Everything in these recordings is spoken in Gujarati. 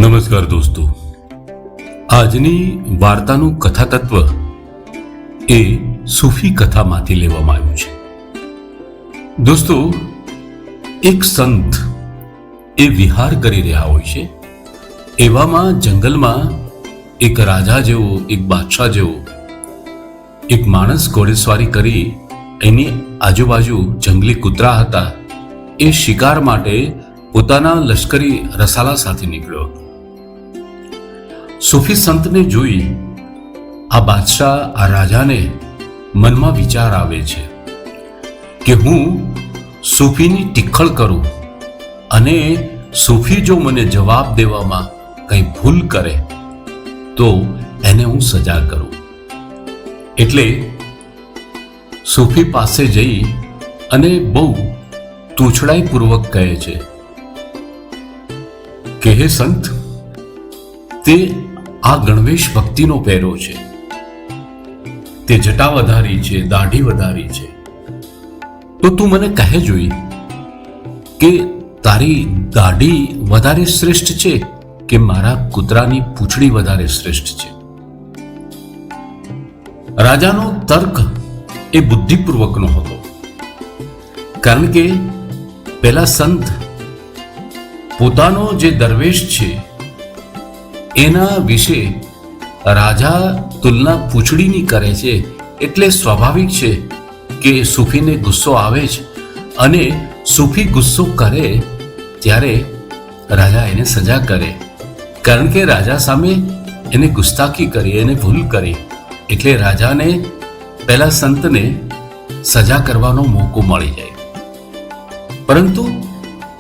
નમસ્કાર દોસ્તો, આજની વાર્તાનું કથા તત્વ એ સૂફી કથામાંથી લેવામાં આવ્યું છે. દોસ્તો, એક સંત એ વિહાર કરી રહ્યા હોય છે. એવામાં જંગલમાં એક રાજા જેવો, એક બાદશાહ જેવો એક માણસ ઘોડેસવારી કરી એની આજુબાજુ જંગલી કૂતરા હતા. એ શિકાર માટે પોતાના લશ્કરી રસાલા સાથે નીકળ્યો હતો. સૂફી સંતને જોઈ આ બાદશાહ, આ રાજાને મનમાં વિચાર આવે છે કે હું સૂફીની ટિખળ કરું અને સૂફી જો મને જવાબ દેવામાં કંઈ ભૂલ કરે તો એને હું સજા કરું. એટલે સૂફી પાસે જઈ અને બહુ તૂછડાઈપૂર્વક કહે છે કે હે સંત, તે આ ગણવેશ ભક્તિનો પહેરો છે, તે જટા વધારી છે, દાઢી વધારી છે, તો તું મને કહે જોઈ કે તારી દાઢી વધારે શ્રેષ્ઠ છે કે મારા કૂતરાની પૂંછડી વધારે શ્રેષ્ઠ છે? રાજાનો તર્ક એ બુદ્ધિપૂર્વકનો હતો, કારણ કે પેલા સંત પોતાનો જે દરવેશ છે એના વિશે રાજા તુલના પૂંછડીની કરે છે, એટલે સ્વાભાવિક છે કે સૂફીને ગુસ્સો આવે જ, અને સૂફી ગુસ્સો કરે ત્યારે રાજા એને સજા કરે, કારણ કે રાજા સામે એને ગુસ્તાખી કરી, એને ભૂલ કરી, એટલે રાજાને પેલા સંતને સજા કરવાનો મોકો મળી જાય. પરંતુ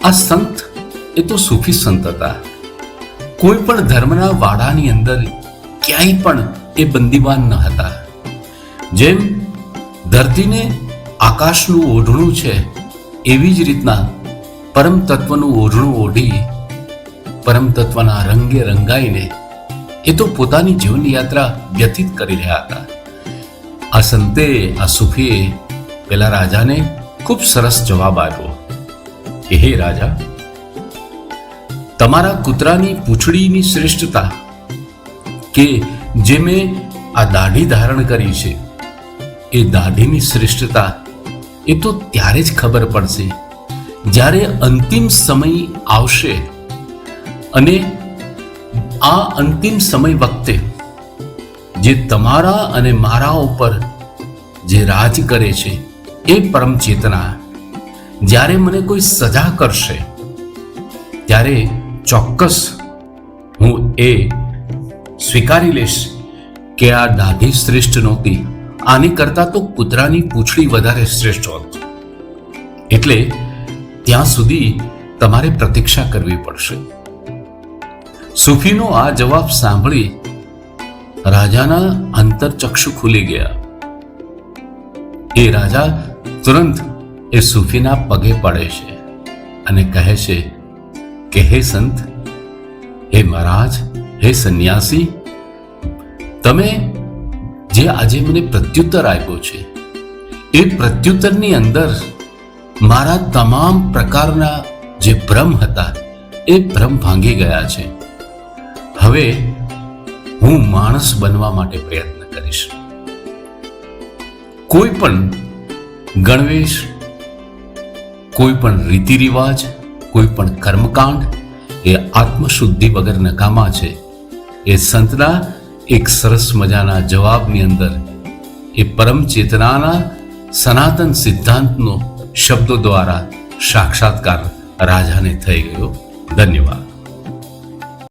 આ સંત એ તો સૂફી સંત હતા. કોઈ પણ ધર્મના વાડાની અંદર ક્યાંય પણ એ બંદીવાન ન હતા. જેમ ધરતીને આકાશનું ઓઢણું છે, એવી જ રીતના પરમ તત્વનું ઓઢણું ઓઢી પરમ તત્વના રંગે રંગાઈને એ તો પોતાની જીવન યાત્રા વ્યતીત કરી રહ્યા હતા. આ સંતે, આ સૂફીએ પેલા રાજાને ખૂબ સરસ જવાબ આપ્યો કે હે રાજા, તમારા કૂતરાની પૂંછડીની શ્રેષ્ઠતા કે જે મેં આ દાઢી ધારણ કરી છે એ દાઢીની શ્રેષ્ઠતા એ તો ત્યારે જ ખબર પડશે જ્યારે અંતિમ સમય આવશે, અને આ અંતિમ સમય વખતે જે તમારા અને મારા ઉપર જે રાજ કરે છે એ પરમ ચેતના જ્યારે મને કોઈ સજા કરશે ત્યારે ચોક્કસ હું એ સ્વીકારી લઈશ કે આ દાઢી શ્રેષ્ઠ નહોતી, આની કરતા તો કૂતરાની પૂંછડી વધારે શ્રેષ્ઠ હોત. એટલે ત્યાં સુધી તમારે પ્રતીક્ષા કરવી પડશે. સૂફીનો આ જવાબ સાંભળી રાજાના અંતરચક્ષુ ખુલી ગયા. એ રાજા તુરંત એ સૂફીના પગે પડે છે અને કહે છે કે હે સંત, હે મહારાજ, હે સંન્યાસી, તમે જે આજે મને પ્રત્યુત્તર આપ્યો છે એ પ્રત્યુત્તરની અંદર મારા તમામ પ્રકારના જે ભ્રમ હતા એ ભ્રમ ભાંગી ગયા છે. હવે હું માણસ બનવા માટે પ્રયત્ન કરીશ. કોઈ પણ ગણવેશ, કોઈ પણ રીતિ રિવાજ, કોઈ પણ કર્મકાંડ એ આત્મશુદ્ધિ વગર નકામા છે. એ સંતના એક સરસ મજાના જવાબની અંદર એ પરમ ચેતનાના સનાતન સિદ્ધાંતનો શબ્દો દ્વારા સાક્ષાત્કાર રાજાને થઈ ગયો. ધન્યવાદ.